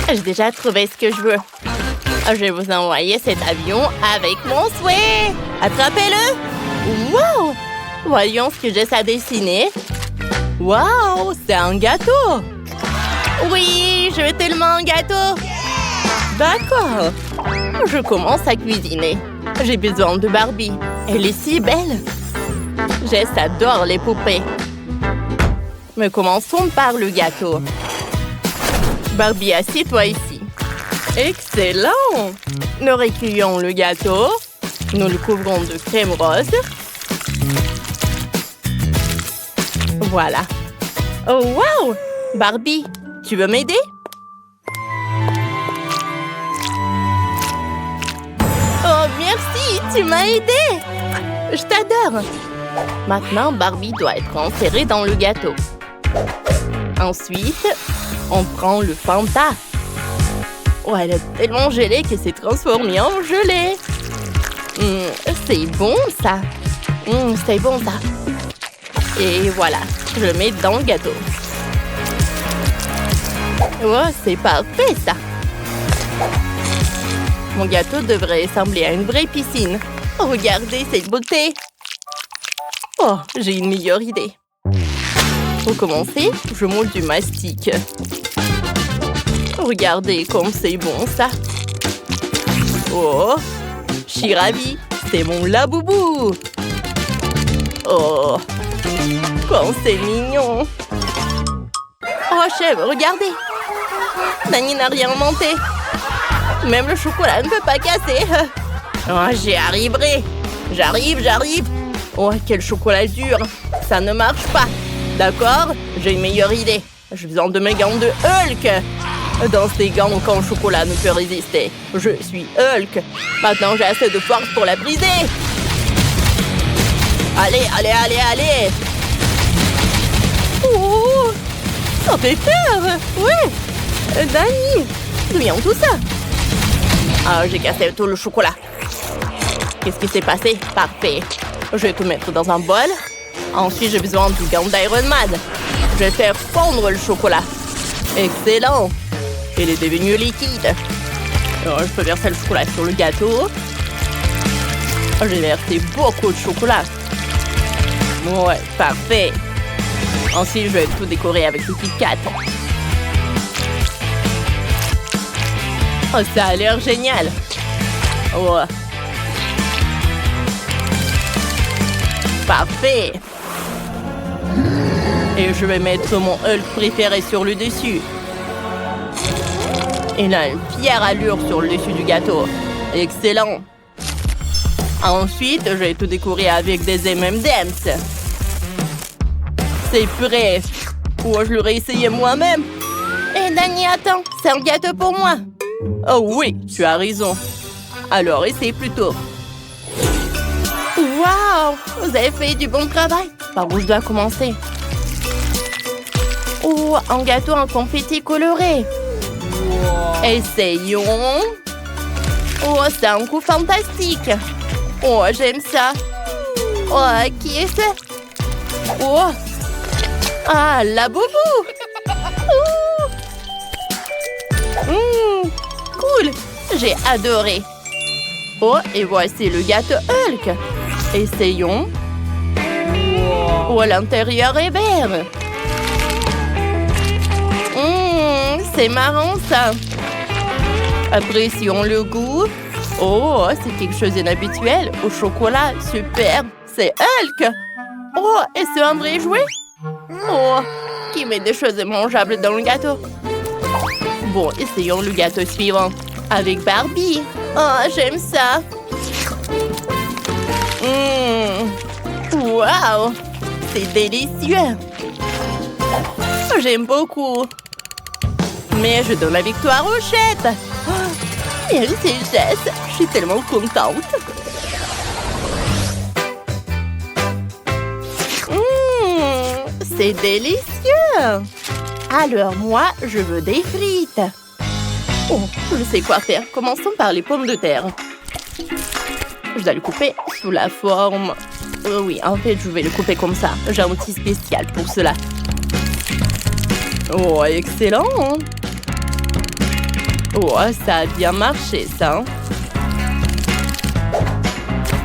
J'ai déjà trouvé ce que je veux. Je vais vous envoyer cet avion avec mon souhait. Attrapez-le! Wow! Voyons ce que j'ai à dessiner. Wow! C'est un gâteau! Oui, je veux tellement un gâteau! D'accord. Je commence à cuisiner. J'ai besoin de Barbie. Elle est si belle. Jess adore les poupées. Mais commençons par le gâteau. Barbie, assieds-toi ici. Excellent! Nous recueillons le gâteau. Nous le couvrons de crème rose. Voilà. Oh, wow! Barbie, tu veux m'aider? Oh, merci! Tu m'as aidé! Je t'adore! Maintenant, Barbie doit être enserrée dans le gâteau. Ensuite, on prend le Fanta. Oh, elle est tellement gelée qu'elle s'est transformée en gelée. C'est bon, ça. C'est bon, ça. Et voilà, je le mets dans le gâteau. Oh, c'est parfait, ça. Mon gâteau devrait ressembler à une vraie piscine. Regardez cette beauté. Oh, j'ai une meilleure idée. Pour commencer, je moule du mastic. Regardez comme c'est bon, ça. Oh, je suis ravie. C'est mon laboubou. Oh, comme c'est mignon. Oh, chef, regardez. Dani n'a rien inventé. Même le chocolat ne peut pas casser. Oh, j'y arriverai. J'arrive. Oh, quel chocolat dur. Ça ne marche pas. D'accord, j'ai une meilleure idée. J'ai besoin de mes gants de Hulk. Dans ces gants, aucun chocolat ne peut résister. Je suis Hulk. Maintenant, j'ai assez de force pour la briser. Allez. Oh, ça fait peur. Ouais. Dani, d'où vient tout ça? Ah, j'ai cassé tout le chocolat. Qu'est-ce qui s'est passé? Parfait. Je vais tout mettre dans un bol. Ensuite, j'ai besoin du gant d'Iron Man. Je vais faire fondre le chocolat. Excellent. Il est devenu liquide. Alors, je peux verser le chocolat sur le gâteau. J'ai versé beaucoup de chocolat. Ouais, parfait. Ensuite, je vais tout décorer avec le Kit Kat. Oh, ça a l'air génial. Oh. Parfait. Et je vais mettre mon Hulk préféré sur le dessus. Il a une fière allure sur le dessus du gâteau. Excellent. Ensuite, je vais tout décorer avec des M&M's. C'est prêt. Oh, je l'aurais essayé moi-même. Hé, Dani, attends. C'est un gâteau pour moi. Oh oui, tu as raison. Alors, essaye plutôt. Waouh! Vous avez fait du bon travail. Par où je dois commencer? Oh, un gâteau en confetti coloré. Wow. Essayons. Oh, c'est un coup fantastique. Oh, j'aime ça. Oh, qui est ce? Oh. Ah, la boubou. Cool. J'ai adoré. Oh, et voici le gâteau Hulk. Essayons. Oh, l'intérieur est vert. C'est marrant, ça. Apprécions le goût. Oh, c'est quelque chose d'inhabituel. Au chocolat, super. C'est Hulk. Oh, et c'est un vrai jouet? Oh, qui met des choses mangeables dans le gâteau. Bon, essayons le gâteau suivant. Avec Barbie. Oh, j'aime ça. Wow, c'est délicieux. J'aime beaucoup. Mais je donne la victoire au chef. Merci, Jess. Je suis tellement contente. C'est délicieux. Alors moi, je veux des frites. Oh, je sais quoi faire. Commençons par les pommes de terre. Je dois le couper sous la forme... oui, en fait, je vais le couper comme ça. J'ai un outil spécial pour cela. Oh, excellent! Oh, ça a bien marché, ça.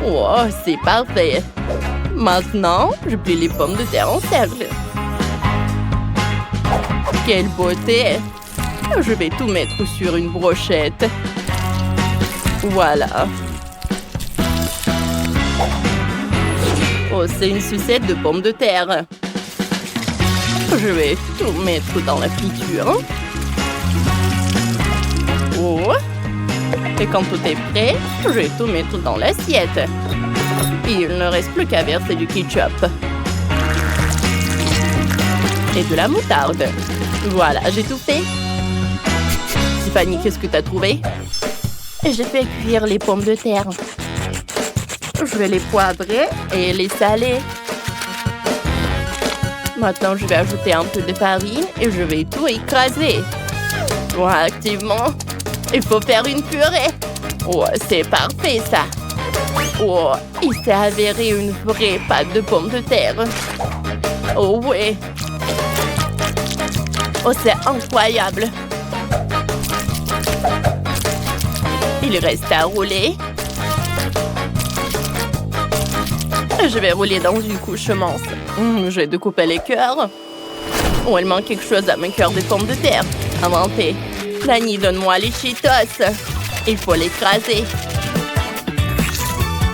Oh, c'est parfait. Maintenant, je plie les pommes de terre en cercle. Quelle beauté! Je vais tout mettre sur une brochette. Voilà. Oh, c'est une sucette de pommes de terre. Je vais tout mettre dans la friture. Oh. Et quand tout est prêt, je vais tout mettre dans l'assiette. Il ne reste plus qu'à verser du ketchup. Et de la moutarde. Voilà, j'ai tout fait. Tiffany, qu'est-ce que t'as trouvé? J'ai fait cuire les pommes de terre. Je vais les poivrer et les saler. Maintenant, je vais ajouter un peu de farine et je vais tout écraser. Voilà, activement. Il faut faire une purée. Oh, c'est parfait, ça. Oh, il s'est avéré une vraie pâte de pommes de terre. Oh, ouais. Oh, c'est incroyable. Il reste à rouler. Je vais rouler dans une couche mince. Je vais découper les cœurs. Oh, il manque quelque chose à mes cœurs de pommes de terre. Inventé. Dani, donne-moi les Cheetos. Il faut l'écraser.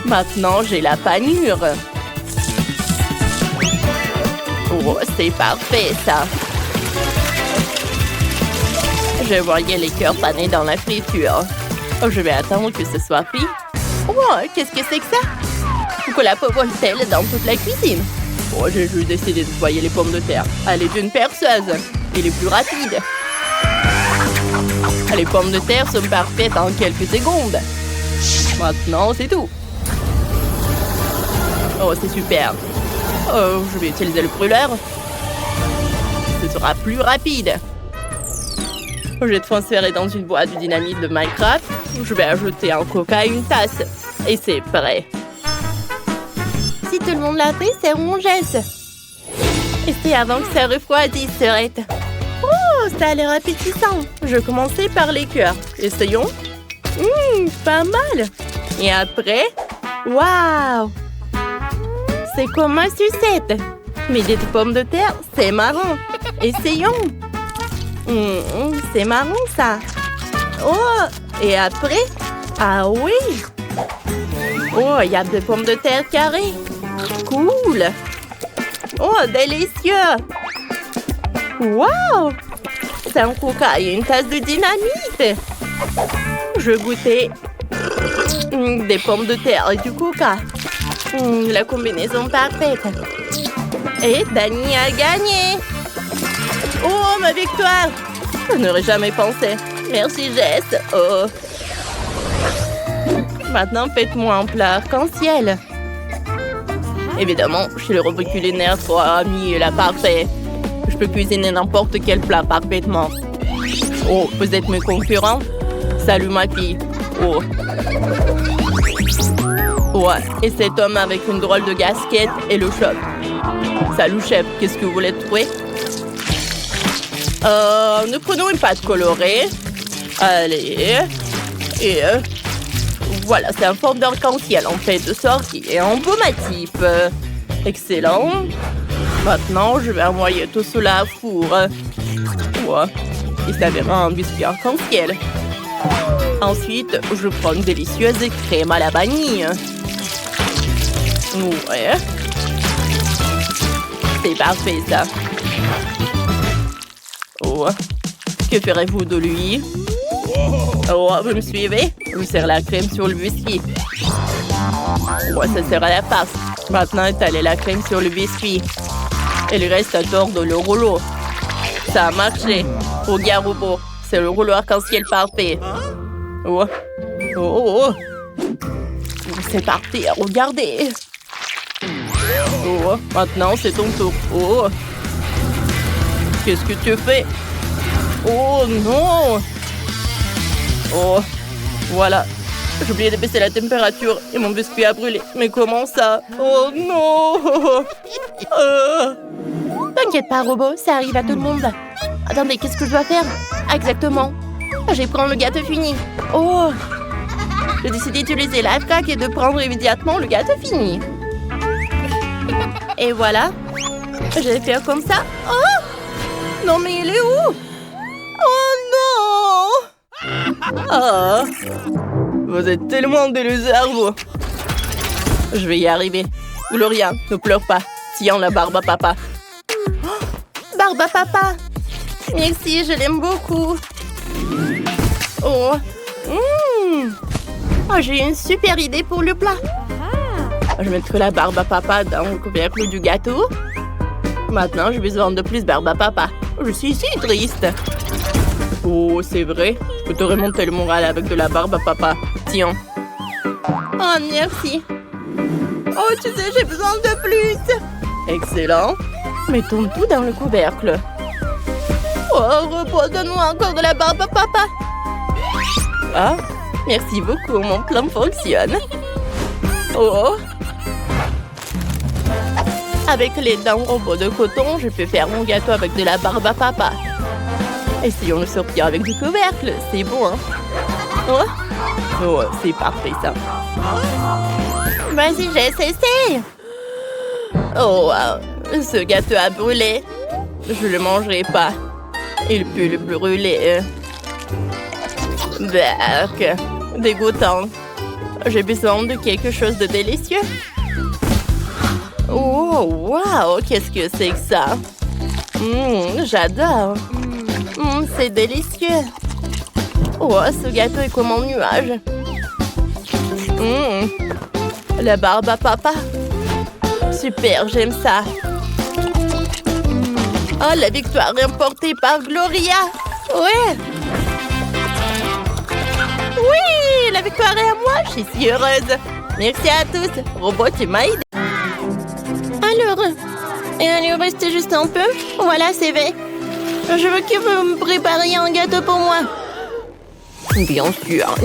Maintenant, j'ai la panure. Oh, c'est parfait, ça. Je voyais les cœurs panés dans la friture. Oh, je vais attendre que ce soit pris. Oh, qu'est-ce que c'est que ça? Pourquoi la pauvre est-elle dans toute la cuisine? Oh, j'ai juste décidé de broyer les pommes de terre. Elle est une perceuse. Elle est plus rapide. Les pommes de terre sont parfaites en quelques secondes. Maintenant, c'est tout. Oh, c'est super. Oh, je vais utiliser le brûleur. Ce sera plus rapide. Je vais transférer dans une boîte du dynamite de Minecraft. Je vais ajouter un coca à une tasse. Et c'est prêt. Si tout le monde l'a fait, c'est on jette. Et c'est avant que ça refroidisse, Serette. Oh, ça a l'air appétissant. Je vais commencer par les cœurs. Essayons. Pas mal. Et après, waouh! C'est comme ma sucette. Mais des pommes de terre, c'est marrant. Essayons. C'est marrant, ça. Oh, et après? Ah oui. Oh, il y a des pommes de terre carrées. Cool. Oh, délicieux. Wow. C'est un coca et une tasse de dynamite. Je goûtais des pommes de terre et du coca. La combinaison parfaite. Et Dani a gagné. Oh, ma victoire. Je n'aurais jamais pensé. Merci, Jess. Oh. Maintenant, faites-moi un plat arc-en-ciel. Évidemment, chez le robot culinaire 3 amis, la parfait. Je peux cuisiner n'importe quel plat parfaitement. Oh, vous êtes mes concurrents? Salut, ma fille. Oh. Ouais, et cet homme avec une drôle de casquette et le chef. Salut, chef. Qu'est-ce que vous voulez trouver? Nous prenons une pâte colorée. Allez. Et voilà, c'est un forme d'arc-en-ciel en fait de sortie et embaumatif. Excellent. Maintenant, je vais envoyer tout cela à four. Ouais, il s'avérera un biscuit arc-en-ciel. Ensuite, je prends une délicieuse crème à la vanille. Ouais. C'est parfait, ça. Oh. Que ferez-vous de lui? Oh, vous me suivez? Je sers la crème sur le biscuit. Ouais, ça sert à la face. Maintenant, étalez la crème sur le biscuit. Il reste à tordre le rouleau. Ça a marché. Regarde, robot. C'est le rouleau arc-en-ciel parfait. Oh. Oh. C'est parti. Regardez. Oh. Maintenant, c'est ton tour. Oh. Qu'est-ce que tu fais? Oh non! Oh, voilà. J'ai oublié de baisser la température et mon biscuit a brûlé. Mais comment ça? Oh non! T'inquiète pas, robot, ça arrive à tout le monde. Attendez, qu'est-ce que je dois faire? Exactement. Je vais prendre le gâteau fini. Oh! J'ai décidé d'utiliser la craque et de prendre immédiatement le gâteau fini. Et voilà. Je vais faire comme ça. Oh! Non, mais il est où? Oh non! Oh! Vous êtes tellement des losers, vous. Je vais y arriver. Gloria, ne pleure pas. Tiens la barbe à papa. Oh, barbe à papa. Merci, je l'aime beaucoup. Oh. Oh, j'ai une super idée pour le plat. Je mettrai la barbe à papa dans le couvercle du gâteau. Maintenant, j'ai besoin de plus barbe à papa. Je suis si triste. Oh, c'est vrai. Je peux te remonter le moral avec de la barbe à papa. Tiens. Oh, merci. Oh, tu sais, j'ai besoin de plus. Excellent. Mettons tout dans le couvercle. Oh, repose-nous encore de la barbe à papa. Ah, merci beaucoup, mon plan fonctionne. Oh. Avec les dents robots de coton, je peux faire mon gâteau avec de la barbe à papa. Essayons de sortir avec du couvercle, c'est bon, hein? Oh, c'est parfait, ça. Vas-y, j'essaie. Oh, wow. Ce gâteau a brûlé. Je le mangerai pas. Il pue le brûler. Berk. Dégoûtant. J'ai besoin de quelque chose de délicieux. Oh, wow, qu'est-ce que c'est que ça? J'adore. C'est délicieux. Oh, ce gâteau est comme un nuage. La barbe à papa. Super, j'aime ça. Oh, la victoire remportée par Gloria. Ouais. Oui, la victoire est à moi. Je suis si heureuse. Merci à tous. Robot, tu m'as aidé. Alors, il en reste juste un peu. Voilà, c'est fait. Je veux que vous me prépariez un gâteau pour moi. Bien sûr,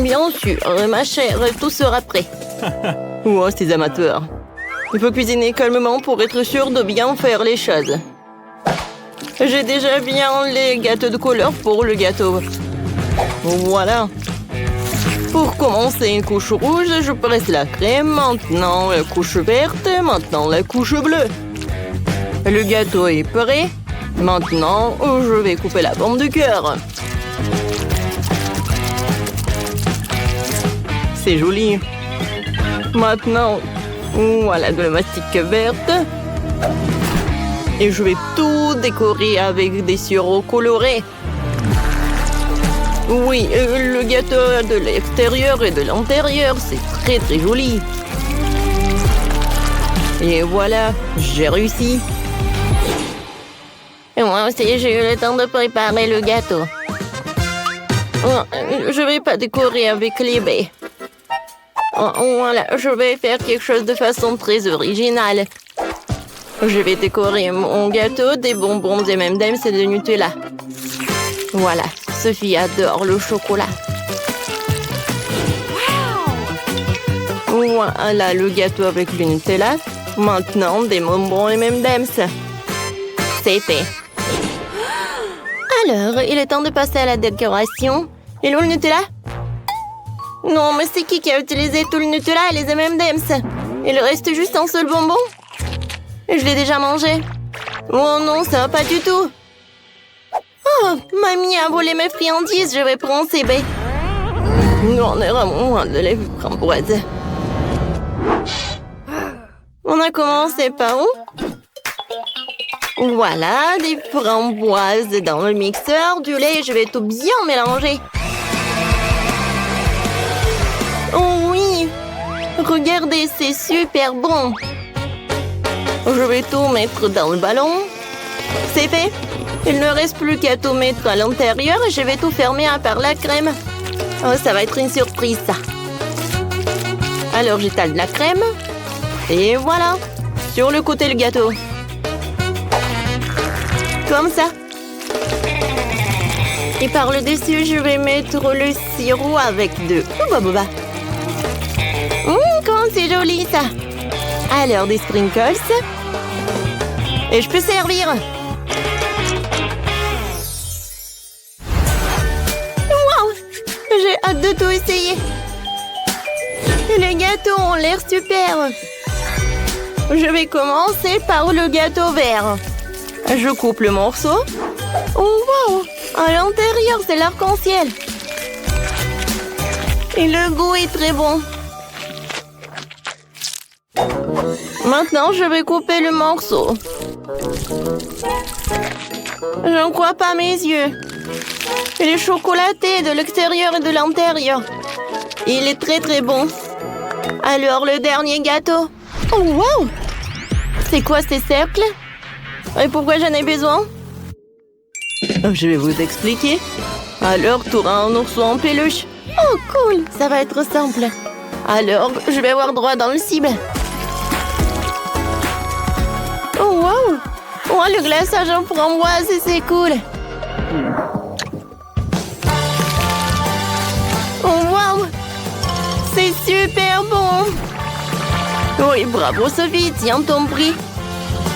ma chère, tout sera prêt. Oh, ces amateurs. Il faut cuisiner calmement pour être sûr de bien faire les choses. J'ai déjà bien les gâteaux de couleur pour le gâteau. Voilà. Pour commencer une couche rouge, je presse la crème, maintenant la couche verte, maintenant la couche bleue. Le gâteau est prêt. Maintenant, je vais couper la forme du cœur. C'est joli. Maintenant, voilà de la mastic verte. Et je vais tout décorer avec des sirops colorés. Oui, le gâteau de l'extérieur et de l'intérieur, c'est très très joli. Et voilà, j'ai réussi. Et moi aussi, j'ai eu le temps de préparer le gâteau. Je vais pas décorer avec les baies. Voilà, je vais faire quelque chose de façon très originale. Je vais décorer mon gâteau des bonbons des M&M's et de Nutella. Voilà, Sophie adore le chocolat. Voilà le gâteau avec le Nutella. Maintenant, des bonbons M&M's. C'est fait. Alors, il est temps de passer à la décoration. Et où le Nutella? Non, mais c'est qui a utilisé tout le Nutella et les M&M's? Il reste juste un seul bonbon? Je l'ai déjà mangé. Oh non, ça va pas du tout. Oh, mamie a volé mes friandises, je vais prendre ces baies. Non, on est vraiment loin de la framboise. On a commencé par où? Voilà, des framboises dans le mixeur, du lait, je vais tout bien mélanger. Oh oui, regardez, c'est super bon. Je vais tout mettre dans le ballon. C'est fait. Il ne reste plus qu'à tout mettre à l'intérieur et je vais tout fermer à part la crème. Oh, ça va être une surprise, ça. Alors, j'étale de la crème. Et voilà. Sur le côté, le gâteau. Comme ça. Et par le dessus, je vais mettre le sirop avec de... Comment c'est joli, ça. Alors, des sprinkles. Et je peux servir. de tout essayer. Les gâteaux ont l'air super. Je vais commencer par le gâteau vert. Je coupe le morceau. Oh, wow! À l'intérieur, c'est l'arc-en-ciel. Et le goût est très bon. Maintenant, je vais couper le morceau. Je n'en crois pas mes yeux. Il est chocolaté de l'extérieur et de l'intérieur. Il est très très bon. Alors, le dernier gâteau. Oh, wow! C'est quoi ces cercles? Et pourquoi j'en ai besoin? Je vais vous expliquer. Alors, tu auras un ourson en peluche. Oh, cool! Ça va être simple. Alors, je vais avoir droit dans le cible. Oh, wow! Oh, le glaçage en framboise, c'est cool. Oh, wow! C'est super bon! Oui, bravo Sophie, tiens ton prix.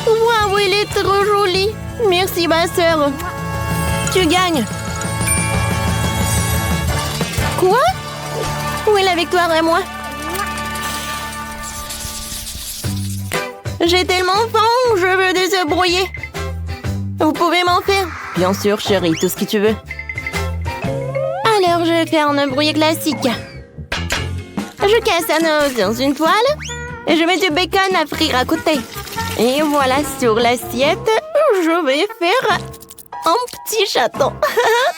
Waouh, il est trop joli. Merci ma sœur. Tu gagnes. Quoi? Où est la victoire à moi? J'ai tellement faim, je veux des œufs brouillés. Vous pouvez m'en faire? Bien sûr, chérie, tout ce que tu veux. Alors, je vais faire un œuf brouillé classique. Je casse un œuf dans une poêle et je mets du bacon à frire à côté. Et voilà, sur l'assiette, je vais faire un petit chaton.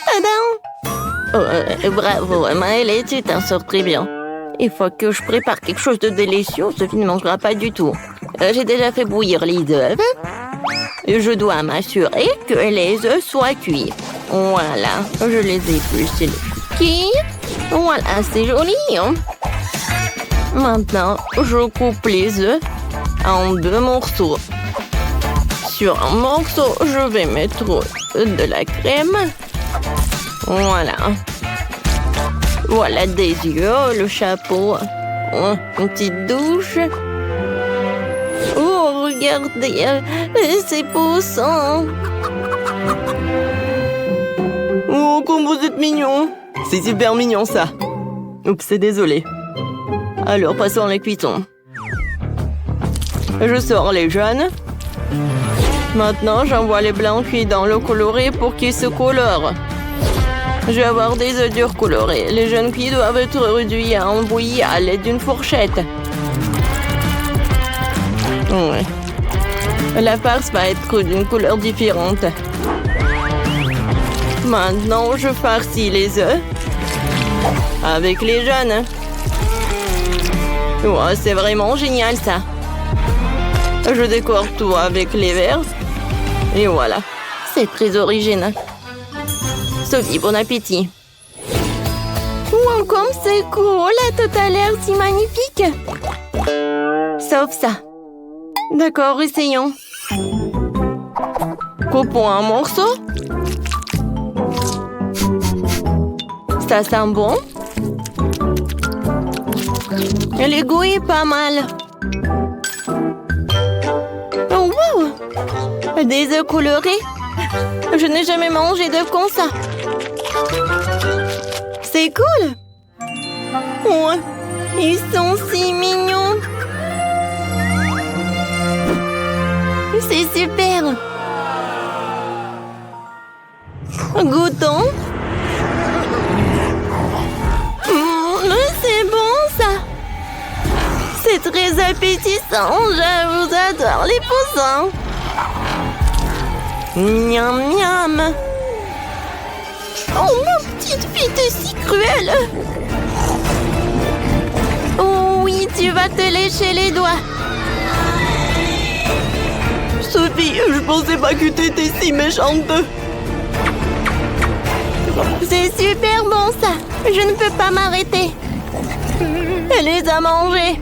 Tadam! Bravo, Maëlle, tu t'en sors très bien. Il faut que je prépare quelque chose de délicieux, Sophie ne mangera pas du tout. J'ai déjà fait bouillir les œufs. Et je dois m'assurer que les œufs soient cuits. Voilà, je les épluche les cookies. Voilà, c'est joli. Hein? Maintenant, je coupe les œufs en 2 morceaux. Sur un morceau, je vais mettre de la crème. Voilà. Voilà des yeux, le chapeau. Une petite douche. Oh, regardez, c'est poussant. Oh, comme vous êtes mignon. C'est super mignon, ça. Oups, désolé. Alors, passons à la cuisson. Je sors les jaunes. Maintenant, j'envoie les blancs cuits dans l'eau colorée pour qu'ils se colorent. Je vais avoir des œufs durs colorés. Les jaunes cuits doivent être réduits en bouillie à l'aide d'une fourchette. Ouais. La farce va être d'une couleur différente. Maintenant, je farcis les œufs avec les jaunes. Ouais, c'est vraiment génial, ça. Je décore tout avec les verts. Et voilà. C'est très original. Sophie, bon appétit. Wow, comme c'est cool, tout a l'air si magnifique. Sauf ça. D'accord, essayons. Coupons un morceau. Ça sent bon. Et le goût est pas mal. Oh, wow! Des œufs colorés. Je n'ai jamais mangé d'œufs comme ça. C'est cool. Ouais, ils sont si mignons. C'est super. Goûtons. C'est bon, ça. C'est très appétissant. Je vous adore, les poussins. Miam, miam. Oh, ma petite fille, t'es si cruelle. Oh oui, tu vas te lécher les doigts. Sophie, je pensais pas que t'étais si méchante. C'est super bon, ça. Je ne peux pas m'arrêter. Elle les a mangés.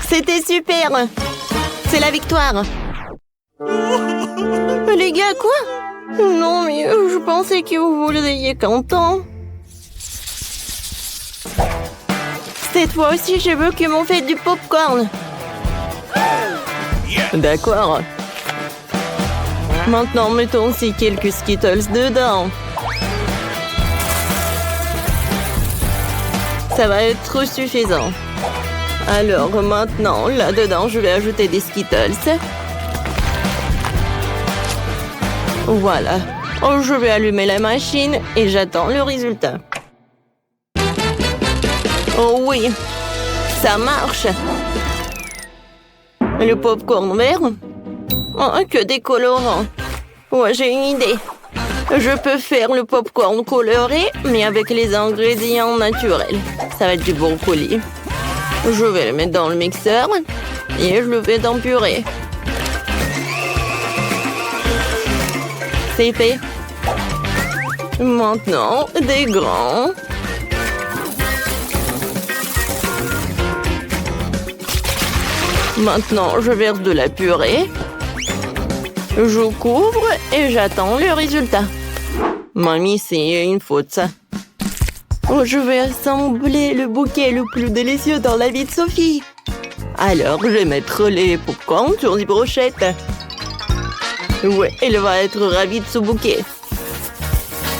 C'était super. C'est la victoire. Les gars, quoi? Non, mais je pensais que vous vouliez content. Cette fois aussi, je veux que m'en fait du popcorn. D'accord. Maintenant, mettons aussi quelques Skittles dedans. Ça va être suffisant. Alors maintenant, là-dedans, je vais ajouter des Skittles. Voilà. Oh, je vais allumer la machine et j'attends le résultat. Oh oui, ça marche. Le popcorn vert? Oh, que des colorants. Ouais, j'ai une idée. Je peux faire le popcorn coloré, mais avec les ingrédients naturels. Ça va être du brocoli. Je vais le mettre dans le mixeur et je le fais en purée. C'est fait. Maintenant, des grands. Maintenant, je verse de la purée. Je couvre et j'attends le résultat. Mamie, c'est une faute, ça. Oh, je vais assembler le bouquet le plus délicieux dans la vie de Sophie. Alors, je vais mettre les popcorn sur des brochettes. Ouais, elle va être ravie de ce bouquet.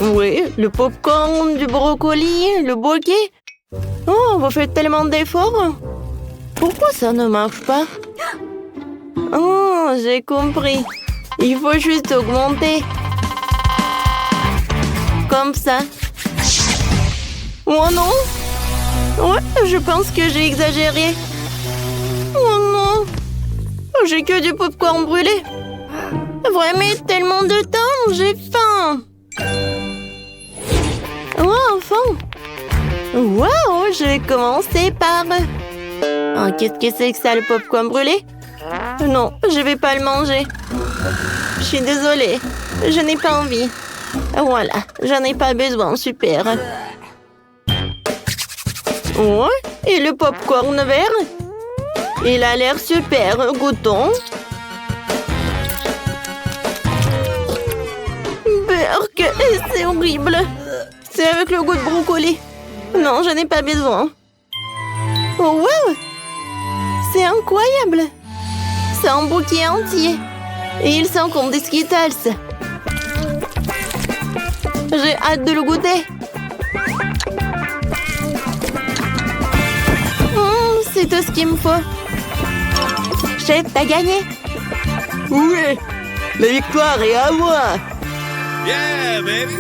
Oui, le popcorn, du brocoli, le bouquet. Oh, vous faites tellement d'efforts. Pourquoi ça ne marche pas? Oh, j'ai compris. Il faut juste augmenter. Comme ça. Oh non! Ouais, je pense que j'ai exagéré. Oh non! J'ai que du popcorn brûlé. Vraiment tellement de temps, j'ai faim. Oh, enfin! Wow, je vais commencer par... Oh, qu'est-ce que c'est que ça, le popcorn brûlé? Non, je vais pas le manger. Je suis désolée, je n'ai pas envie. Voilà, j'en ai pas besoin, super. Ouais, et le popcorn vert? Il a l'air super, goûtons. Berk, c'est horrible. C'est avec le goût de brocoli. Non, je n'ai pas besoin. Oh, wow! C'est incroyable! C'est un bouquet entier. Et il sent comme des Skittles. J'ai hâte de le goûter. C'est tout ce qu'il me faut. Chef, t'as gagné? Oui, la victoire est à moi. Yeah, baby!